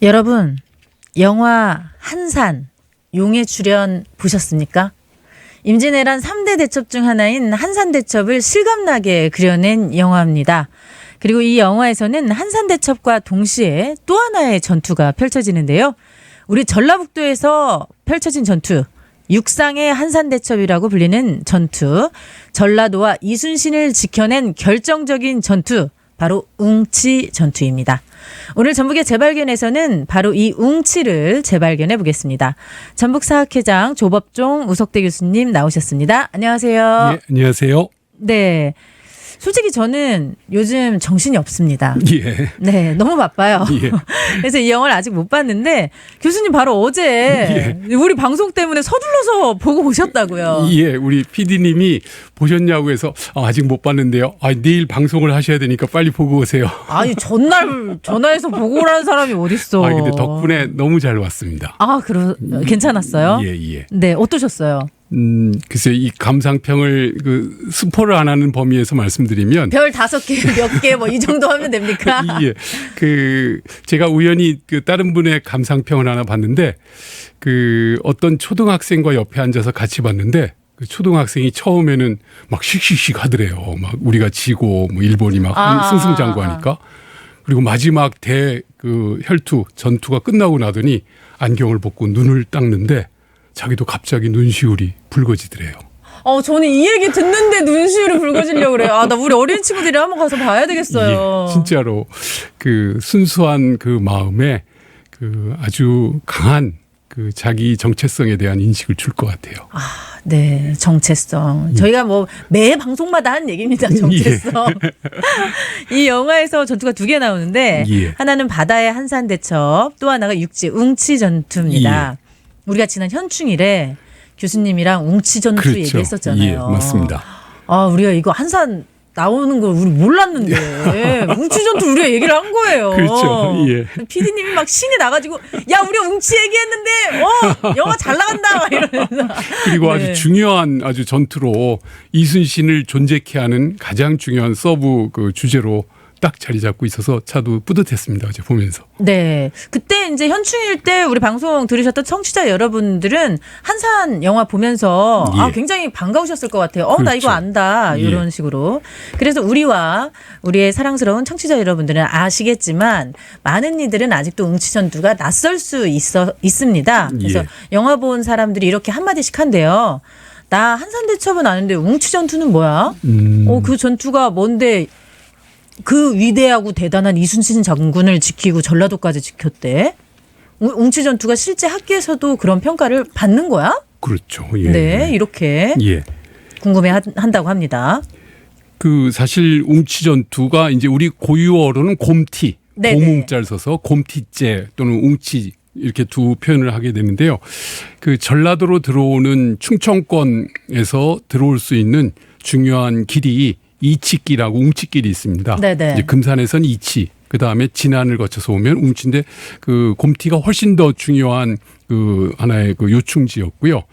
여러분, 영화 한산, 용의 출연 보셨습니까? 임진왜란 3대 대첩 중 하나인 한산대첩을 실감나게 그려낸 영화입니다. 그리고 이 영화에서는 한산대첩과 동시에 또 하나의 전투가 펼쳐지는데요. 우리 전라북도에서 펼쳐진 전투, 육상의 한산대첩이라고 불리는 전투, 전라도와 이순신을 지켜낸 결정적인 전투, 바로 웅치 전투입니다. 오늘 전북의 재발견에서는 바로 이 웅치를 재발견해 보겠습니다. 전북사학회장 조법종 우석대 교수님 나오셨습니다. 안녕하세요. 예, 안녕하세요. 네. 솔직히 저는 요즘 정신이 없습니다. 예. 네, 너무 바빠요. 예. 그래서 이 영화를 아직 못 봤는데 교수님 바로 어제 우리 방송 때문에 서둘러서 보고 오셨다고요. 예, 우리 PD님이 보셨냐고 해서 아직 못 봤는데요. 내일 방송을 하셔야 되니까 빨리 보고 오세요. 아니 전날 전화해서 보고 오라는 사람이 어딨어. 근데 덕분에 너무 잘 왔습니다. 괜찮았어요? 예. 네, 어떠셨어요? 글쎄 이 감상평을 스포를 안 하는 범위에서 말씀드리면 별 5개, 몇 개 뭐 이 정도 하면 됩니까? 예. 제가 우연히 다른 분의 감상평을 하나 봤는데 어떤 초등학생과 옆에 앉아서 같이 봤는데 그 초등학생이 처음에는 막 씩씩씩 하더래요. 막 우리가 지고 뭐 일본이 막 승승장구하니까. 그리고 마지막 혈투 전투가 끝나고 나더니 안경을 벗고 눈을 닦는데 자기도 갑자기 눈시울이 붉어지더래요. 저는 이 얘기 듣는데 눈시울이 붉어지려고 그래요. 나 우리 어린 친구들이 한번 가서 봐야 되겠어요. 예, 진짜로 순수한 마음에 아주 강한 자기 정체성에 대한 인식을 줄 것 같아요. 네, 정체성. 저희가 매 방송마다 하는 얘기입니다. 정체성. 예. 이 영화에서 전투가 2개 나오는데 하나는 바다의 한산대첩, 또 하나가 육지 웅치 전투입니다. 예. 우리가 지난 현충일에 교수님이랑 웅치 전투 얘기했었잖아요. 예, 맞습니다. 우리가 이거 한산 나오는 걸 우리 몰랐는데 웅치 전투 우리가 얘기를 한 거예요. 그렇죠. 예. PD님이 막 신이 나가지고 야 우리 웅치 얘기했는데 영화 잘 나간다 막 이러면서. 그리고 아주 중요한 전투로 이순신을 존재케 하는 가장 중요한 서브 주제로 딱 자리 잡고 있어서 차도 뿌듯했습니다. 어제 보면서. 네. 그때 이제 현충일 때 우리 방송 들으셨던 청취자 여러분들은 한산 영화 보면서 굉장히 반가우셨을 것 같아요. 그렇죠. 나 이거 안다. 이런 식으로. 그래서 우리와 우리의 사랑스러운 청취자 여러분들은 아시겠지만 많은 이들은 아직도 웅치 전투가 낯설 수 있습니다. 그래서 영화 본 사람들이 이렇게 한마디씩 한대요. 나 한산대첩은 아는데 웅치 전투는 뭐야? 그 전투가 뭔데 그 위대하고 대단한 이순신 장군을 지키고 전라도까지 지켰대. 웅치 전투가 실제 학계에서도 그런 평가를 받는 거야? 그렇죠. 예. 네, 이렇게 궁금해한다고 합니다. 사실 웅치 전투가 이제 우리 고유어로는 곰티, 고뭉자를 써서 곰티째 또는 웅치 이렇게 두 표현을 하게 되는데요. 전라도로 들어오는 충청권에서 들어올 수 있는 중요한 길이 이치길하고 웅치길이 있습니다. 이제 금산에서는 이치, 그 다음에 진안을 거쳐서 오면 웅치인데 곰티가 훨씬 더 중요한 하나의 요충지였고요.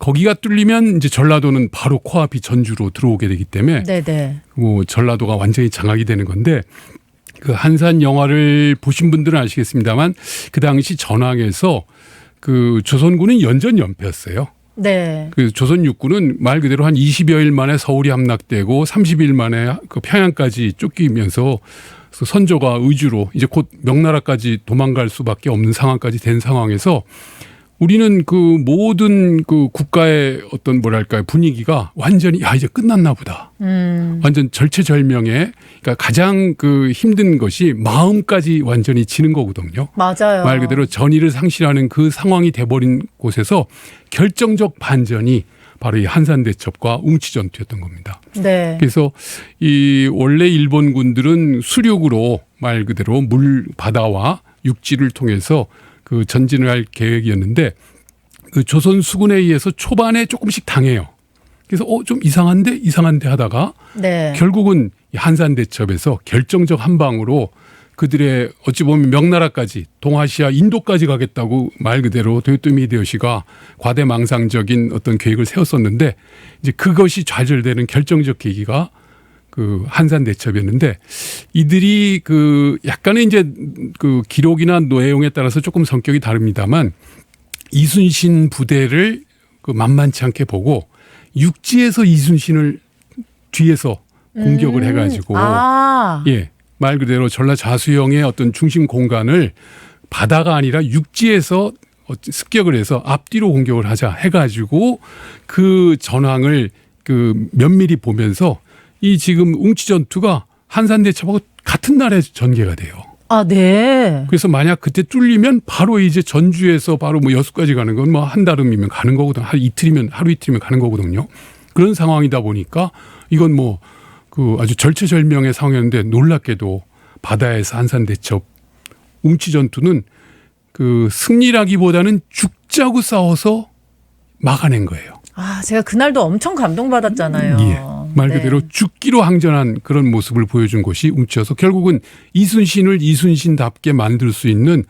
거기가 뚫리면 이제 전라도는 바로 코앞이 전주로 들어오게 되기 때문에 전라도가 완전히 장악이 되는 건데 한산 영화를 보신 분들은 아시겠습니다만 그 당시 전황에서 조선군은 연전연패였어요. 네. 조선 육군은 말 그대로 한 20여일 만에 서울이 함락되고 30일 만에 평양까지 쫓기면서 선조가 의주로 이제 곧 명나라까지 도망갈 수밖에 없는 상황까지 된 상황에서 우리는 모든 국가의 어떤 분위기가 완전히 이제 끝났나 보다. 완전 절체절명에 그러니까 가장 힘든 것이 마음까지 완전히 지는 거거든요. 맞아요. 말 그대로 전의를 상실하는 그 상황이 돼버린 곳에서 결정적 반전이 바로 이 한산대첩과 웅치전투였던 겁니다. 네. 그래서 원래 일본군들은 수륙으로 말 그대로 바다와 육지를 통해서 전진을 할 계획이었는데 조선 수군에 의해서 초반에 조금씩 당해요. 그래서 좀 이상한데 하다가 결국은 한산대첩에서 결정적 한 방으로 그들의 어찌 보면 명나라까지 동아시아 인도까지 가겠다고 말 그대로 도요토미 히데요시가 과대망상적인 어떤 계획을 세웠었는데 이제 그것이 좌절되는 결정적 계기가 그 한산 대첩이었는데 이들이 그 약간의 이제 그 기록이나 내용에 따라서 조금 성격이 다릅니다만 이순신 부대를 그 만만치 않게 보고 육지에서 이순신을 뒤에서 공격을 해가지고 예, 말 그대로 전라 자수영의 어떤 중심 공간을 바다가 아니라 육지에서 습격을 해서 앞뒤로 공격을 하자 해가지고 그 전황을 그 면밀히 보면서 이 지금 웅치 전투가 한산 대첩하고 같은 날에 전개가 돼요. 아, 네. 그래서 만약 그때 뚫리면 바로 이제 전주에서 바로 뭐 여수까지 가는 건 뭐 한달음이면 가는 거거든. 하루 이틀이면 가는 거거든요. 그런 상황이다 보니까 이건 뭐 그 아주 절체절명의 상황이었는데 놀랍게도 바다에서 한산 대첩 웅치 전투는 그 승리라기보다는 죽자고 싸워서 막아낸 거예요. 아, 제가 그날도 엄청 감동받았잖아요. 예. 말 그대로 네. 죽기로 항전한 그런 모습을 보여준 것이 웅치여서 결국은 이순신을 이순신답게 만들 수 있는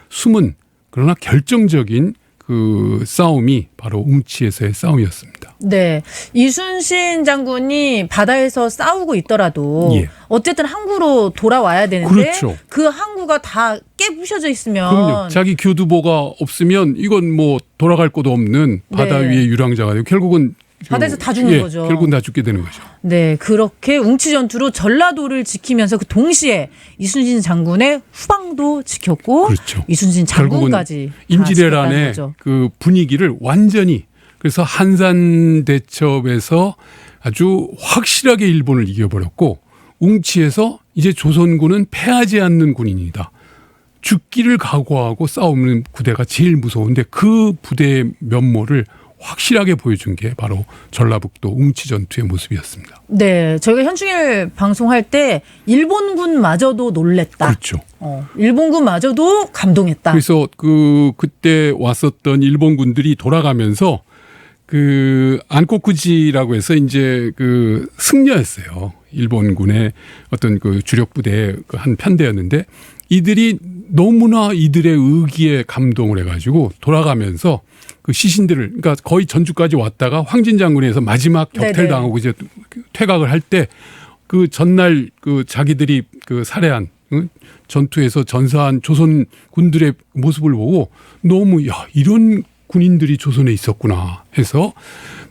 숨은 그러나 결정적인 그 싸움이 바로 웅치에서의 싸움이었습니다. 네. 이순신 장군이 바다에서 싸우고 있더라도 예. 어쨌든 항구로 돌아와야 되는데 그렇죠. 그 항구가 다 깨부셔져 있으면 그럼요. 자기 교두보가 없으면 이건 뭐 돌아갈 곳도 없는 바다 네. 위의 유랑자가 되고 결국은 바다에서 다 죽는 거죠. 결국은 다 죽게 되는 거죠. 네, 그렇게 웅치 전투로 전라도를 지키면서 그 동시에 이순신 장군의 후방도 지켰고 그렇죠. 이순신 장군까지 임진왜란의 그 분위기를 완전히 그래서 한산 대첩에서 아주 확실하게 일본을 이겨버렸고 웅치에서 이제 조선군은 패하지 않는 군인이다. 죽기를 각오하고 싸우는 부대가 제일 무서운데 그 부대의 면모를 확실하게 보여준 게 바로 전라북도 웅치 전투의 모습이었습니다. 네, 저희가 현충일 방송할 때 일본군마저도 놀랬다. 그렇죠. 일본군마저도 감동했다. 그래서 그때 왔었던 일본군들이 돌아가면서 그 안코쿠지라고 해서 이제 그 승려였어요. 일본군의 어떤 그 주력 부대의 한 편대였는데 이들이 너무나 이들의 의기에 감동을 해가지고 돌아가면서 그 시신들을 그러니까 거의 전주까지 왔다가 황진 장군에서 마지막 격퇴를 당하고 이제 퇴각을 할 때 그 전날 그 자기들이 그 살해한 전투에서 전사한 조선 군들의 모습을 보고 너무 야 이런 군인들이 조선에 있었구나 해서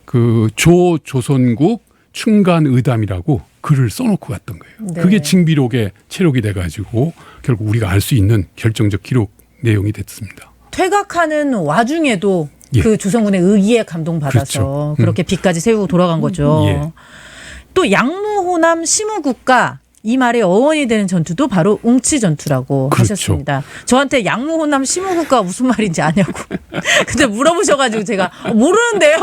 그 조선국 충간의담이라고 글을 써놓고 갔던 거예요. 네. 그게 징비록에 채록이 돼가지고 결국 우리가 알 수 있는 결정적 기록 내용이 됐습니다. 퇴각하는 와중에도 예. 그 조선군의 의기에 감동받아서 그렇죠. 그렇게 빛까지 세우고 돌아간 거죠. 예. 또 양무, 호남, 심우국가 이 말의 어원이 되는 전투도 바로 웅치 전투라고 그렇죠. 하셨습니다. 저한테 양무, 호남, 심우국가 무슨 말인지 아냐고. 근데 물어보셔가지고 제가 모르는데요.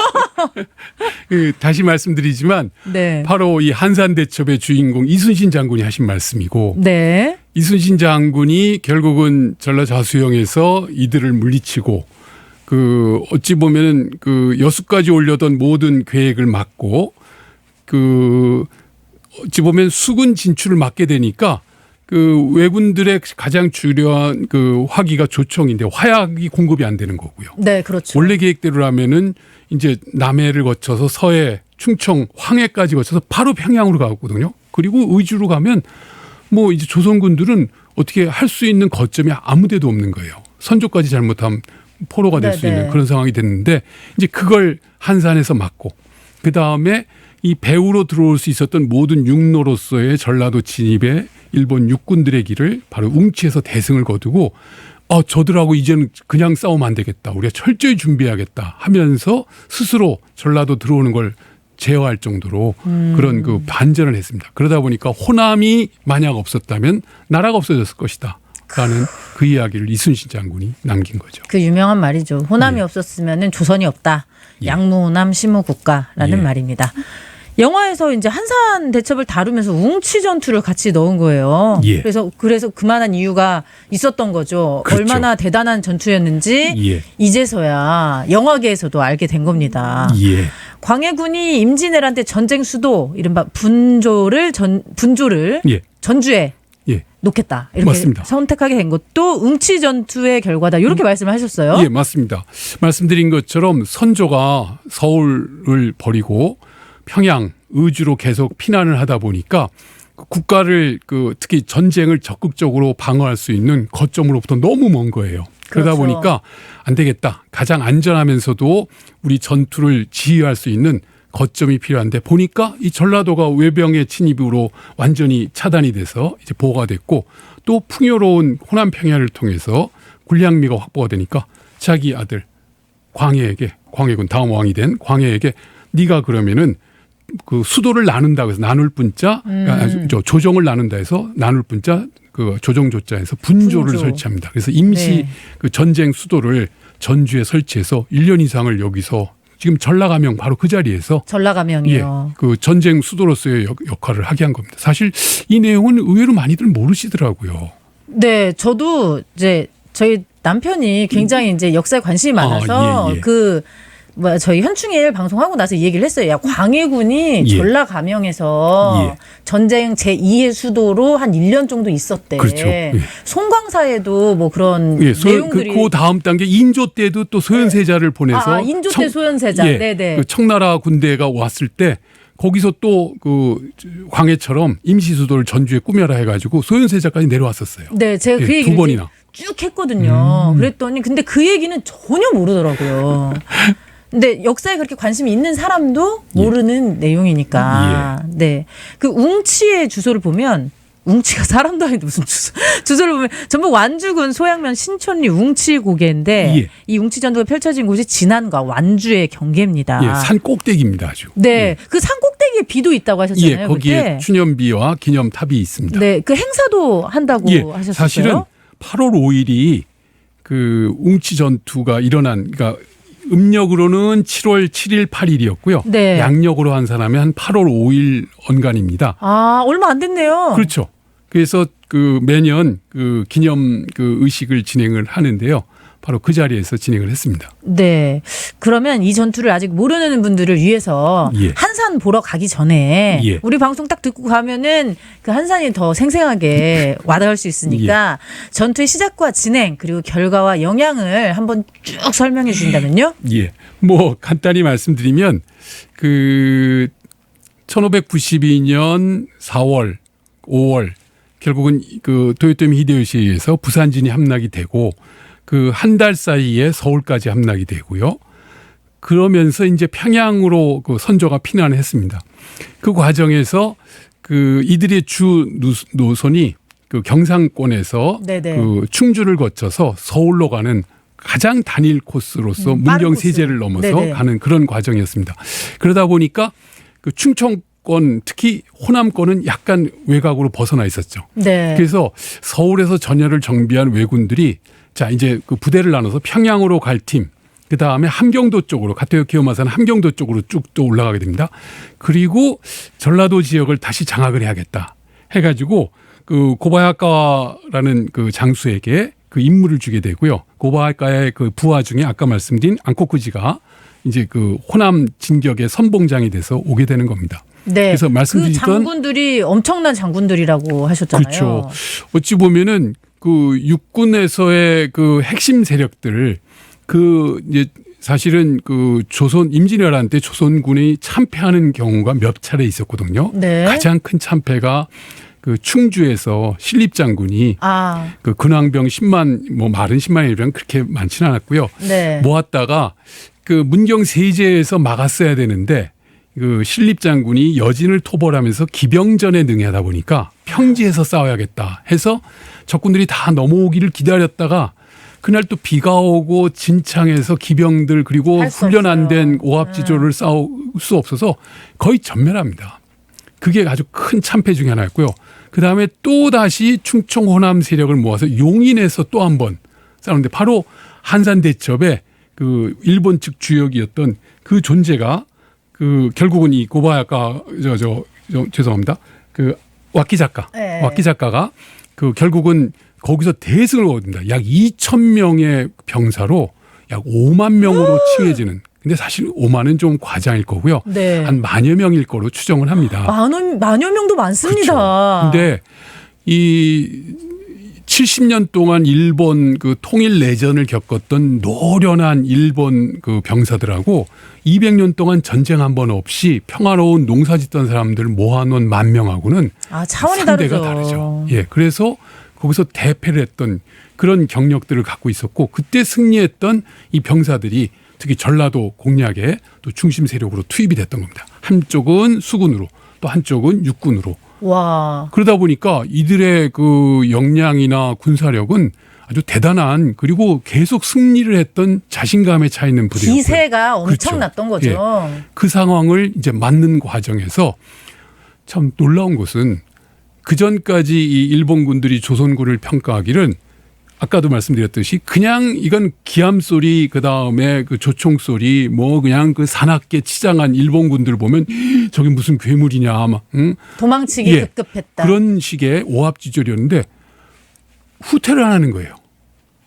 다시 말씀드리지만 네. 바로 이 한산대첩의 주인공 이순신 장군이 하신 말씀이고 네. 이순신 장군이 결국은 전라자수영에서 이들을 물리치고 그 어찌 보면은 그 여수까지 올려던 모든 계획을 막고 그 어찌 보면 수군 진출을 막게 되니까 그 왜군들의 가장 주요한 그 화기가 조총인데 화약이 공급이 안 되는 거고요. 네, 그렇죠. 원래 계획대로라면은 이제 남해를 거쳐서 서해, 충청, 황해까지 거쳐서 바로 평양으로 가거든요. 그리고 의주로 가면 뭐 이제 조선군들은 어떻게 할 수 있는 거점이 아무데도 없는 거예요. 선조까지 잘못하면 포로가 될 수 있는 그런 상황이 됐는데 이제 그걸 한산에서 막고 그 다음에 이 배후로 들어올 수 있었던 모든 육로로서의 전라도 진입에 일본 육군들의 길을 바로 웅치에서 대승을 거두고 저들하고 이제는 그냥 싸우면 안 되겠다. 우리가 철저히 준비해야겠다 하면서 스스로 전라도 들어오는 걸 제어할 정도로 그런 그 반전을 했습니다. 그러다 보니까 호남이 만약 없었다면 나라가 없어졌을 것이다. 라는 그 이야기를 이순신 장군이 남긴 거죠. 그 유명한 말이죠. 호남이 없었으면 조선이 없다. 양무호남 심우국가라는 말입니다. 영화에서 이제 한산 대첩을 다루면서 웅치 전투를 같이 넣은 거예요. 예. 그래서 그만한 이유가 있었던 거죠. 그렇죠. 얼마나 대단한 전투였는지 이제서야 영화계에서도 알게 된 겁니다. 예. 광해군이 임진왜란 때 전쟁 수도 이른바 분조를 전주에 놓겠다. 이렇게 맞습니다. 선택하게 된 것도 웅치 전투의 결과다. 이렇게 말씀을 하셨어요. 예, 맞습니다. 말씀드린 것처럼 선조가 서울을 버리고 평양 의주로 계속 피난을 하다 보니까 국가를 특히 전쟁을 적극적으로 방어할 수 있는 거점으로부터 너무 먼 거예요. 그러다 그렇죠. 보니까 안 되겠다. 가장 안전하면서도 우리 전투를 지휘할 수 있는 거점이 필요한데 보니까 이 전라도가 외병의 침입으로 완전히 차단이 돼서 이제 보호가 됐고 또 풍요로운 호남 평야를 통해서 군량미가 확보가 되니까 자기 아들 광해군 다음 왕이 된 광해에게 네가 그러면은 그 수도를 나눈다고 해서 나눌 분자 조정을 나눈다 해서 나눌 분자 그 조정조자에서 분조를 분조. 설치합니다. 그래서 임시 네. 그 전쟁 수도를 전주에 설치해서 1년 이상을 여기서 지금 전라가명 바로 그 자리에서 전라가명이요. 그 전쟁 수도로서의 역할을 하게 한 겁니다. 사실 이 내용은 의외로 많이들 모르시더라고요. 네, 저도 이제 저희 남편이 굉장히 이제 역사에 관심이 많아서 예. 저희 현충일 방송하고 나서 이 얘기를 했어요. 야, 광해군이 예. 전라가명에서 예. 전쟁 제2의 수도로 한 1년 정도 있었대. 그렇죠. 예. 송광사에도 뭐 그런 내용들이. 그 다음 단계 인조 때도 또 소현세자를 보내서 인조 때 소현세자. 네네. 그 청나라 군대가 왔을 때 거기서 또 그 광해처럼 임시수도를 전주에 꾸며라 해가지고 소현세자까지 내려왔었어요. 네, 제가 그 예, 얘기를 두 번이나. 쭉 했거든요. 그랬더니 근데 그 얘기는 전혀 모르더라고요. 근데 역사에 그렇게 관심이 있는 사람도 모르는 내용이니까. 네. 그 웅치의 주소를 보면 웅치가 사람도 아닌데 무슨 주소를 보면 전북 완주군 소양면 신촌리 웅치 고개인데 예. 이 웅치 전투가 펼쳐진 곳이 진안과 완주의 경계입니다. 예, 산 꼭대기입니다, 아주. 네. 그 산 꼭대기에 비도 있다고 하셨잖아요. 예, 거기에 그때. 추념비와 기념탑이 있습니다. 네. 그 행사도 한다고 하셨어요. 사실은 8월 5일이 그 웅치 전투가 일어난 그러니까 음력으로는 7월 7일, 8일이었고요. 네. 양력으로 한 사람이 한 8월 5일 언간입니다. 아, 얼마 안 됐네요. 그렇죠. 그래서 그 매년 그 기념 그 의식을 진행을 하는데요. 바로 그 자리에서 진행을 했습니다. 네. 그러면 이 전투를 아직 모르는 분들을 위해서 예. 한산 보러 가기 전에 예. 우리 방송 딱 듣고 가면은 그 한산이 더 생생하게 와닿을 수 있으니까 전투의 시작과 진행 그리고 결과와 영향을 한번 쭉 설명해 주신다면요? 예. 뭐 간단히 말씀드리면 그 1592년 4월, 5월 결국은 그 도요토미 히데요시에 의해서 부산진이 함락이 되고 그 한 달 사이에 서울까지 함락이 되고요. 그러면서 이제 평양으로 그 선조가 피난을 했습니다. 그 과정에서 그 이들의 주 노선이 그 경상권에서 네네. 그 충주를 거쳐서 서울로 가는 가장 단일 코스로서 빠른 문경 코스. 세제를 넘어서 네네. 가는 그런 과정이었습니다. 그러다 보니까 그 충청권 특히 호남권은 약간 외곽으로 벗어나 있었죠. 네. 그래서 서울에서 전열을 정비한 왜군들이 자 이제 그 부대를 나눠서 평양으로 갈 팀, 그 다음에 함경도 쪽으로 가토요 키요마사는 함경도 쪽으로 쭉 또 올라가게 됩니다. 그리고 전라도 지역을 다시 장악을 해야겠다 해가지고 그 고바야카라는 그 장수에게 그 임무를 주게 되고요. 고바야카의 그 부하 중에 아까 말씀드린 안코쿠지가 이제 그 호남 진격의 선봉장이 돼서 오게 되는 겁니다. 네. 그래서 말씀드렸던 그 장군들이 엄청난 장군들이라고 하셨잖아요. 그렇죠. 어찌 보면은 그 육군에서의 그 핵심 세력들 그 이제 사실은 그 조선 임진왜란 때 조선군이 참패하는 경우가 몇 차례 있었거든요. 네. 가장 큰 참패가 그 충주에서 신립장군이 그 근황병 10만 뭐 말은 10만이면 그렇게 많지는 않았고요. 네. 모았다가 그 문경 세제에서 막았어야 되는데 그 신립장군이 여진을 토벌하면서 기병전에 능하다 보니까 평지에서 싸워야겠다 해서 적군들이 다 넘어오기를 기다렸다가 그날 또 비가 오고 진창에서 기병들 그리고 훈련 안 된 오합지졸을 싸울 수 없어서 거의 전멸합니다. 그게 아주 큰 참패 중에 하나였고요. 그다음에 또 다시 충청 호남 세력을 모아서 용인에서 또 한 번 싸우는데 바로 한산대첩의 그 일본 측 주역이었던 그 존재가 그 결국은 이 고바야카 죄송합니다. 그 와키자카 네. 와키자카가 그 결국은 거기서 대승을 거둡니다. 약 2,000명의 병사로 약 5만 명으로 칭해지는. 근데 사실 5만은 좀 과장일 거고요. 네. 한 만여 명일 거로 추정을 합니다. 만여 명도 많습니다. 그렇죠. 근데 이 70년 동안 일본 그 통일 내전을 겪었던 노련한 일본 그 병사들하고 200년 동안 전쟁 한 번 없이 평화로운 농사짓던 사람들을 모아놓은 만 명하고는 차원이 상대가 다르죠. 다르죠. 예, 그래서 거기서 대패를 했던 그런 경력들을 갖고 있었고 그때 승리했던 이 병사들이 특히 전라도 공략에 또 중심 세력으로 투입이 됐던 겁니다. 한쪽은 수군으로 또 한쪽은 육군으로. 와. 그러다 보니까 이들의 그 역량이나 군사력은 아주 대단한 그리고 계속 승리를 했던 자신감에 차 있는 부대였고요. 기세가 엄청났던 그렇죠. 거죠. 예. 그 상황을 이제 맞는 과정에서 참 놀라운 것은 그 전까지 이 일본군들이 조선군을 평가하기는 아까도 말씀드렸듯이 그냥 이건 기함 소리 그다음에 그 조총 소리 뭐 그냥 그 사납게 치장한 일본군들 보면 저게 무슨 괴물이냐 막 도망치기 예, 급급했다. 그런 식의 오합지졸이었는데 후퇴를 안 하는 거예요.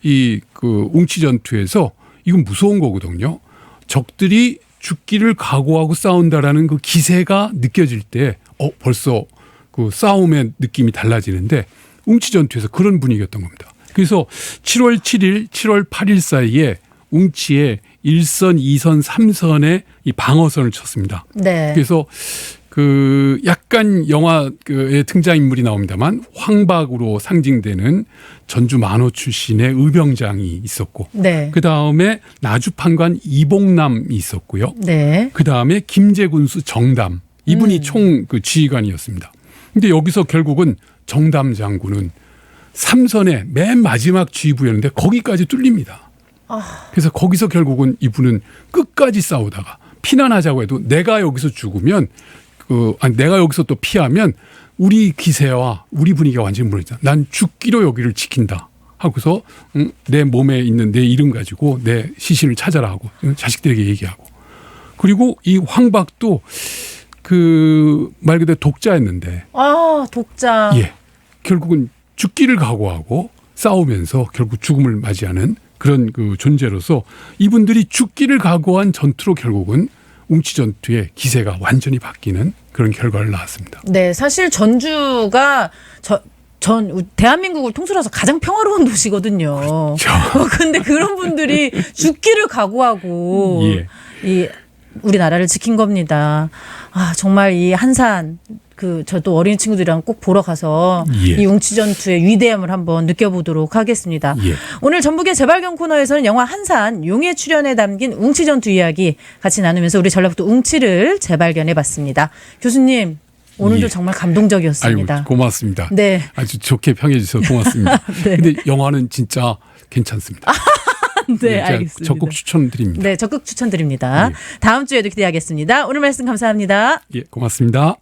이 그 웅치 전투에서 이건 무서운 거거든요. 적들이 죽기를 각오하고 싸운다라는 그 기세가 느껴질 때 벌써 그 싸움의 느낌이 달라지는데 웅치 전투에서 그런 분위기였던 겁니다. 그래서 7월 7일, 7월 8일 사이에 웅치에 1선, 2선, 3선의 이 방어선을 쳤습니다. 네. 그래서 그 약간 영화의 등장인물이 나옵니다만 황박으로 상징되는 전주 만호 출신의 의병장이 있었고 네. 그다음에 나주판관 이봉남이 있었고요. 네. 그다음에 김제군수 정담 이분이 총 그 지휘관이었습니다. 근데 여기서 결국은 정담 장군은 3선의 맨 마지막 지휘부였는데 거기까지 뚫립니다. 그래서 거기서 결국은 이분은 끝까지 싸우다가 피난하자고 해도 내가 여기서 죽으면 내가 여기서 또 피하면 우리 기세와 우리 분위기가 완전히 무너진다. 난 죽기로 여기를 지킨다. 하고서 내 몸에 있는 내 이름 가지고 내 시신을 찾아라 하고 자식들에게 얘기하고 그리고 이 황박도 그 말 그대로 독자였는데 독자. 예, 결국은 죽기를 각오하고 싸우면서 결국 죽음을 맞이하는 그런 그 존재로서 이분들이 죽기를 각오한 전투로 결국은 웅치 전투의 기세가 완전히 바뀌는 그런 결과를 낳았습니다. 네, 사실 전주가 대한민국을 통틀어서 가장 평화로운 도시거든요. 근데 그런 분들이 죽기를 각오하고 이 우리나라를 지킨 겁니다. 정말 이 한산 저도 어린 친구들이랑 꼭 보러 가서 이 웅치 전투의 위대함을 한번 느껴보도록 하겠습니다. 오늘 전북의 재발견 코너에서는 영화 한산 용의 출연에 담긴 웅치 전투 이야기 같이 나누면서 우리 전라북도 웅치를 재발견해봤습니다. 교수님 오늘도 정말 감동적이었습니다. 아유, 고맙습니다. 네. 아주 좋게 평해 주셔서 고맙습니다. 네. 근데 영화는 진짜 괜찮습니다. 네, 알겠습니다. 적극 추천드립니다. 네, 적극 추천드립니다. 다음 주에도 기대하겠습니다. 오늘 말씀 감사합니다. 예, 고맙습니다.